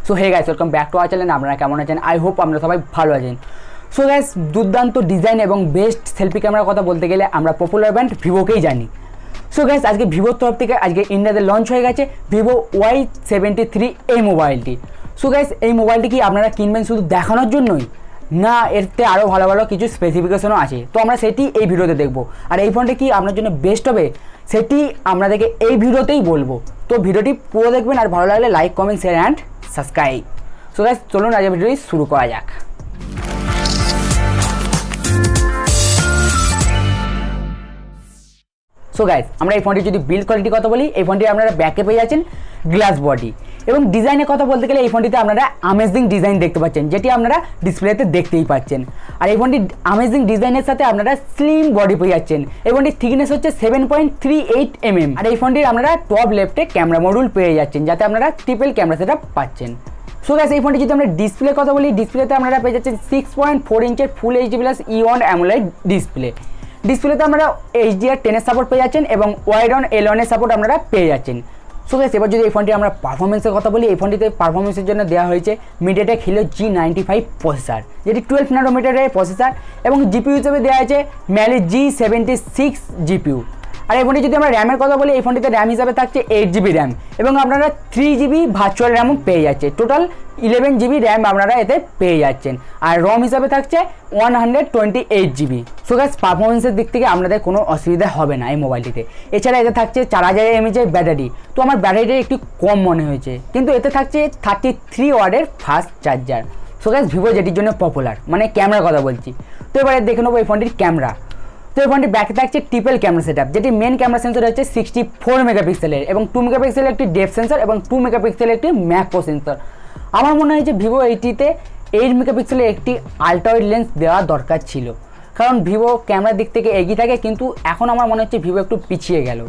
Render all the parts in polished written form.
So hey guys, welcome back to our channel. আপনারা কেমন আছেন? আই হোপ আপনারা সবাই ভালো আছেন। সো গাইস, দুর্দান্ত ডিজাইন এবং বেস্ট সেলফি ক্যামেরার কথা বলতে গেলে আমরা পপুলার ব্র্যান্ড ভিভোকেই জানি। সো গাইস, আজকে ভিভোর তরফ থেকে আজকে ইন্ডিয়াতে লঞ্চ হয়ে গেছে ভিভো Y73 এই মোবাইলটি। সো গাইস, এই মোবাইলটি কি আপনারা কিনবেন শুধু দেখানোর জন্যই, না এরতে আরও ভালো ভালো কিছু স্পেসিফিকেশনও আছে? তো আমরা সেটি এই ভিডিওতে দেখবো। আর এই ফোনটা কি আপনার জন্য বেস্ট হবে সেটি আপনাদেরকে এই ভিডিওতেই বলবো। তো ভিডিওটি পুরো দেখবেন, আর ভালো লাগলে like, comment, share and subscribe. So guys, চলুন আজকে ভিডিওটি শুরু করা যাক। সো গাইস, আমরা এই ফোনটি যদি বিল্ড কোয়ালিটির কথা বলি, এই ফোনটি আপনারা ব্যাকে পেয়ে যাচ্ছেন গ্লাস বডি। এবং ডিজাইনের কথা বলতে গেলে এই ফোনটিতে আপনারা অ্যামেজিং ডিজাইন দেখতে পাচ্ছেন, যেটি আপনারা ডিসপ্লেতে দেখতেই পাচ্ছেন। আর এই ফোনটি অ্যামেজিং ডিজাইনের সাথে আপনারা স্লিম বডি পেয়ে যাচ্ছেন। এই ফোনটির থিকনেস হচ্ছে 7.38 mm। আর এই ফোনটির আপনারা টপ লেফটে ক্যামেরা মডিউল পেয়ে যাচ্ছেন, যাতে আপনারা ট্রিপল ক্যামেরা সেটআপ পাচ্ছেন। সো গাইস, এই ফোনটি যদি আমরা ডিসপ্লে কথা বলি, ডিসপ্লেতে আপনারা পেয়ে যাচ্ছেন 6.4 ইঞ্চের ফুল এইচডি প্লাস ইওন অ্যামোলেড ডিসপ্লে। ডিসপ্লেতে আপনারা HDR10 সাপোর্ট পেয়ে যাচ্ছেন এবং ওয়াইড-অন L1 সাপোর্ট আপনারা পেয়ে যাচ্ছেন। সো গাইস, এবার যদি এই ফোনটি আমরা পারফরমেন্সের কথা বলি, এই ফোনটিতে পারফরমেন্সের জন্য দেওয়া হয়েছে MediaTek Helio G95 প্রসেসর, যেটি 12 ন্যানোমিটারের প্রসেসর, এবং জিপিইউ হিসেবে দেওয়া হয়েছে Mali G76 জিপিইউ। আর এই ফোনটি যদি আমরা র্যামের কথা বলি, এই ফোনটিতে র্যাম হিসাবে থাকছে 8GB র্যাম, এবং আপনারা 3GB ভার্চুয়াল র্যামও পেয়ে যাচ্ছে। টোটাল 11GB র্যাম আপনারা এতে পেয়ে যাচ্ছেন। আর রম হিসাবে থাকছে 128GB। সো গাইস, পারফরমেন্সের দিক থেকে আপনাদের কোনো অসুবিধা হবে না এই মোবাইলটিতে। এছাড়া এতে থাকছে 4000 mAh ব্যাটারি। তো আমার ব্যাটারিটা একটু কম মনে হয়েছে, কিন্তু এতে থাকছে 33 ওয়াটের fast charger. So guys, Vivo যেটির জন্য পপুলার, মানে ক্যামেরার কথা বলছি। তো এবারে দেখে নেবো এই ফোনটির ক্যামেরা। তো এই ফোনটি ব্যাকে থাকছে ট্রিপল ক্যামেরা সেটআপ, যেটি মেন ক্যামেরা সেন্সর হচ্ছে 64 মেগাপিক্সেলের, এবং 2 মেগাপিক্সেলের একটি ডেপথ সেন্সর এবং 2 মেগাপিক্সেলের একটি ম্যাক্রো সেন্সর। আমার মনে হয় যে ভিভো এইটিতে 8 মেগাপিক্সেলের একটি আলট্রা ওয়াইড লেন্স দেওয়া দরকার ছিল, কারণ ভিভো ক্যামেরার দিক থেকে এগিয়ে থাকে, কিন্তু এখন আমার মনে হচ্ছে ভিভো একটু পিছিয়ে গেল।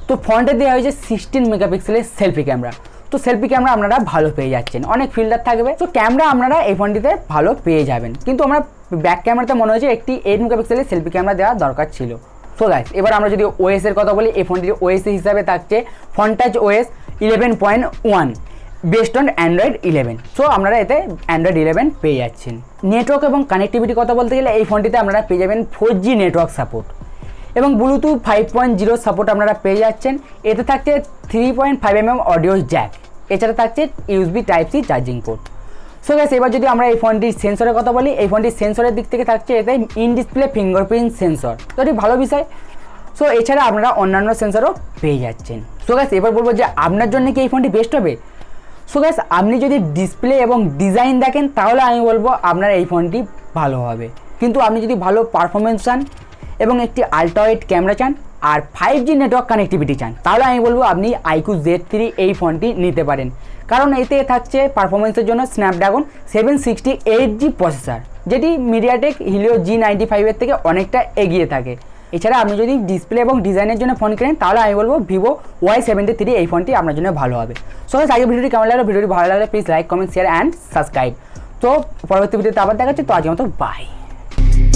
তো ফ্রন্টে দেওয়া হয়েছে 16 মেগাপিক্সেলের সেলফি ক্যামেরা। তো সেলফি ক্যামেরা আপনারা ভালো পেয়ে যাচ্ছেন, অনেক ফিল্টার থাকবে। তো ক্যামেরা আপনারা এই ফোনটিতে ভালো পেয়ে যাবেন, কিন্তু আমরা ব্যাক ক্যামেরাতে মনে হয়েছে একটি 8 মেগাপিক্সেলের সেলফি ক্যামেরা দেওয়া দরকার ছিল। সো গাইস, এবার আমরা যদি ওএস এর কথা বলি, এই ফোনটির ওএস হিসাবে থাকছে ফন্টাচ OS 11.1 best on Android 11। So আপনারা এতে অ্যান্ড্রয়েড 11 পেয়ে যাচ্ছেন। নেটওয়ার্ক এবং কানেক্টিভিটির কথা বলতে গেলে এই ফোনটিতে আপনারা পেয়ে যাবেন 4G নেটওয়ার্ক সাপোর্ট, এবং ব্লুটুথ 5.0 সাপোর্ট আপনারা পেয়ে যাচ্ছেন। এতে থাকছে 3.5mm অডিও জ্যাক, এছাড়া থাকছে USB Type-C charging port. So guys, এবার যদি আমরা এই ফোনটির সেন্সরের কথা বলি, এই ফোনটির সেন্সরের দিক থেকে থাকছে এতে ইন ডিসপ্লে ফিঙ্গারপ্রিন্ট সেন্সর, তো এটি ভালো বিষয়। সো এছাড়া আপনারা অন্যান্য সেন্সরও পেয়ে যাচ্ছেন। সো গাইস, এবার বলবো যে আপনার জন্য কি এই ফোনটি বেস্ট হবে? সো গাইস, আপনি যদি ডিসপ্লে এবং ডিজাইন দেখেন, তাহলে আমি বলবো আপনার এই ফোনটি ভালো হবে। কিন্তু আপনি যদি ভালো পারফরমেন্স চান এবং একটি আলট্রা ওয়াইড ক্যামেরা চান আর 5G নেটওয়ার্ক কানেক্টিভিটি চান, তাহলে আমি বলবো আপনি iQOO Z3 এই ফোনটি নিতে পারেন, কারণ এতে থাকছে পারফরমেন্সের জন্য স্ন্যাপড্রাগন 768G প্রসেসর, যেটি MediaTek Helio G95 এর থেকে অনেকটা এগিয়ে থাকে। এছাড়া আপনি যদি ডিসপ্লে এবং ডিজাইনের জন্য ফোন কেনেন, তাহলে আমি বলবো ভিভো Y73 এই ফোনটি আপনার জন্য ভালো হবে। সো গাইস, আগে ভিডিওটি কেমন লাগলো? ভিডিওটি ভালো লাগলে please like, comment, share and subscribe. তো পরবর্তী ভিডিওতে আবার দেখা হচ্ছে। তো আজকের মতো বাই।